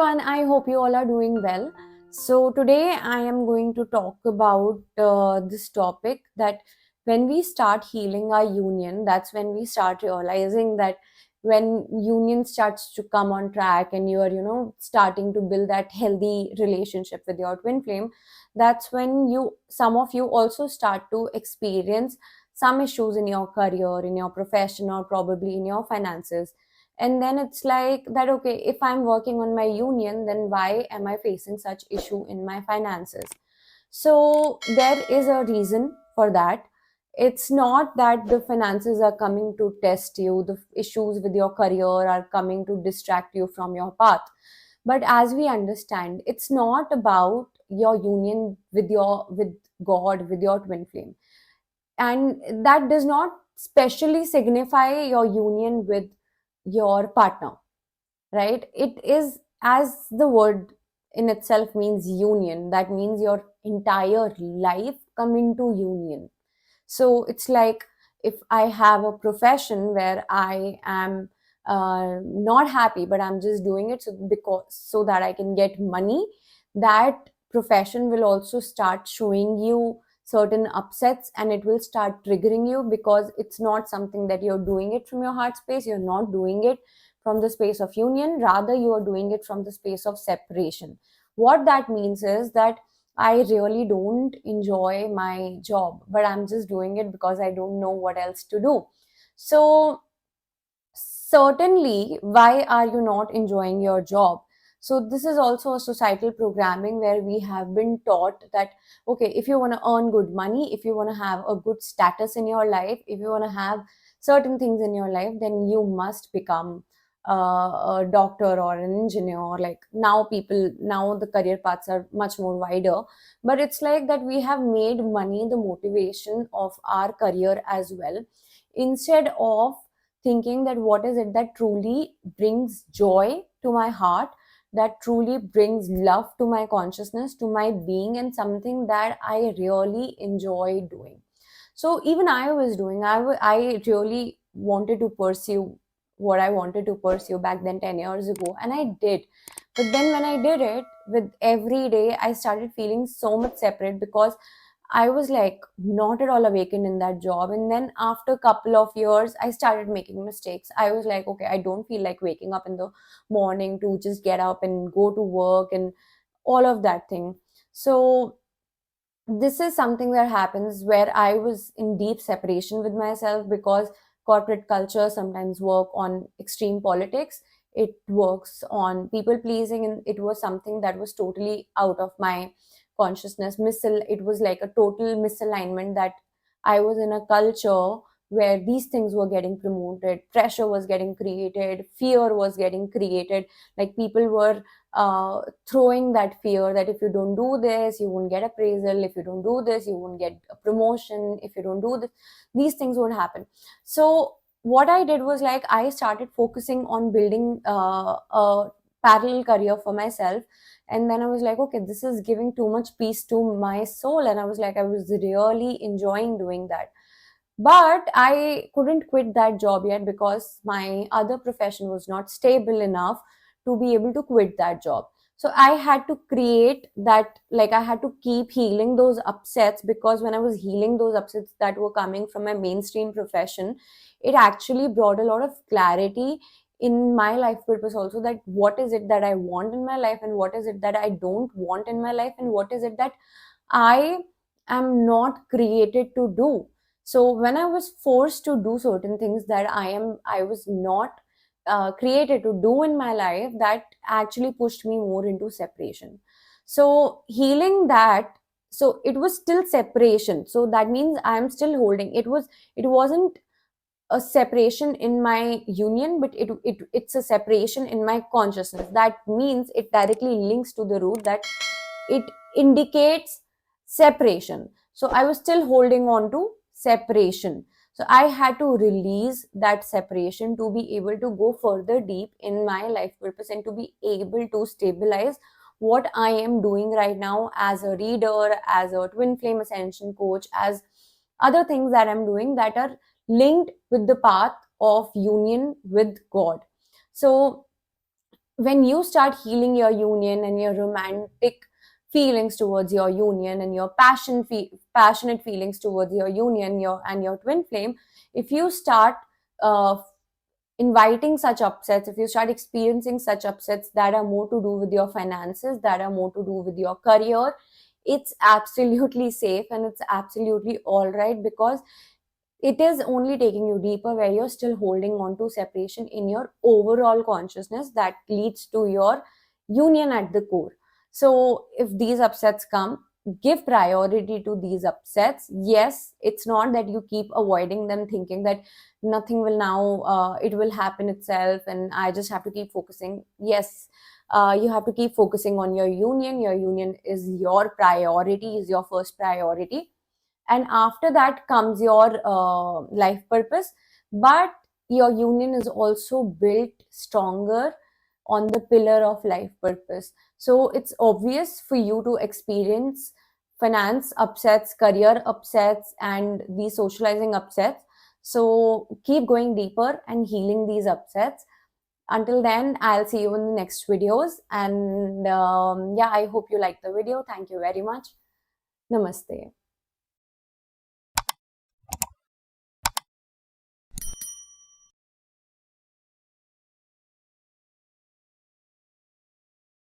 everyone, I hope you all are doing well. So, today I am going to talk about this topic that when we start healing our union, that's when we start realizing that when union starts to come on track and you are, starting to build that healthy relationship with your twin flame, that's when some of you also start to experience some issues in your career, in your profession, or probably in your finances. And then it's like that, okay, if I'm working on my union, then why am I facing such issue in my finances? So there is a reason for that. It's not that the finances are coming to test you, the issues with your career are coming to distract you from your path. But as we understand, it's not about your union with God, with your twin flame. And that does not specially signify your union with your partner, right? It is, as the word in itself means union, that means your entire life come into union. So it's like, if I have a profession where I am not happy, but I'm just doing it so that I can get money, that profession will also start showing you certain upsets, and it will start triggering you, because it's not something that you're doing it from your heart space. You're not doing it from the space of union, rather you are doing it from the space of separation. What that means is that I really don't enjoy my job, but I'm just doing it because I don't know what else to do. So, certainly, why are you not enjoying your job? So this is also a societal programming where we have been taught that, okay, if you want to earn good money, if you want to have a good status in your life, if you want to have certain things in your life, then you must become a doctor or an engineer. Like, now the career paths are much more wider, but it's like that we have made money the motivation of our career as well, instead of thinking that what is it that truly brings joy to my heart, that truly brings love to my consciousness, to my being, and something that I really enjoy doing. So even I was doing, I really wanted to pursue what I wanted to pursue back then 10 years ago, and I did. But then when I did it, with every day, I started feeling so much separate, because I was like not at all awakened in that job. And then after a couple of years, I started making mistakes. I was like, okay, I don't feel like waking up in the morning to just get up and go to work and all of that thing. So this is something that happens where I was in deep separation with myself, because corporate culture sometimes work on extreme politics. It works on people pleasing, and it was something that was totally out of my consciousness. It was like a total misalignment, that I was in a culture where these things were getting promoted, pressure was getting created, fear was getting created. Like, people were throwing that fear that if you don't do this, you won't get appraisal. If you don't do this, you won't get a promotion. If you don't do this, these things won't happen. So what I did was, like, I started focusing on building a parallel career for myself. And then I was like, okay, this is giving too much peace to my soul. And I was like, I was really enjoying doing that. But I couldn't quit that job yet, because my other profession was not stable enough to be able to quit that job. So I had to create that, like, I had to keep healing those upsets, because when I was healing those upsets that were coming from my mainstream profession, it actually brought a lot of clarity in my life purpose also, that what is it that I want in my life, and what is it that I don't want in my life, and what is it that I am not created to do. So when I was forced to do certain things that I was not created to do in my life, that actually pushed me more into separation. So healing that, so it was still separation. So that means I am still holding. It wasn't a separation in my union, but it's a separation in my consciousness. That means it directly links to the root, that it indicates separation. So I was still holding on to separation. So I had to release that separation to be able to go further deep in my life purpose, and to be able to stabilize what I am doing right now as a reader, as a twin flame ascension coach, as other things that I'm doing that are linked with the path of union with God. So when you start healing your union and your romantic feelings towards your union and your passionate feelings towards your union, your twin flame, if you start uh, inviting such upsets, if you start experiencing such upsets that are more to do with your finances, that are more to do with your career, it's absolutely safe and it's absolutely all right, because it is only taking you deeper where you're still holding on to separation in your overall consciousness that leads to your union at the core. So if these upsets come, give priority to these upsets. Yes, it's not that you keep avoiding them thinking that nothing will now, it will happen itself and I just have to keep focusing. Yes, you have to keep focusing on your union. Your union is your priority, is your first priority, and after that comes your life purpose. But your union is also built stronger on the pillar of life purpose. So it's obvious for you to experience finance upsets, career upsets, and these socializing upsets. So keep going deeper and healing these upsets. Until then, I'll see you in the next videos. And yeah, I hope you like the video. Thank you very much. Namaste.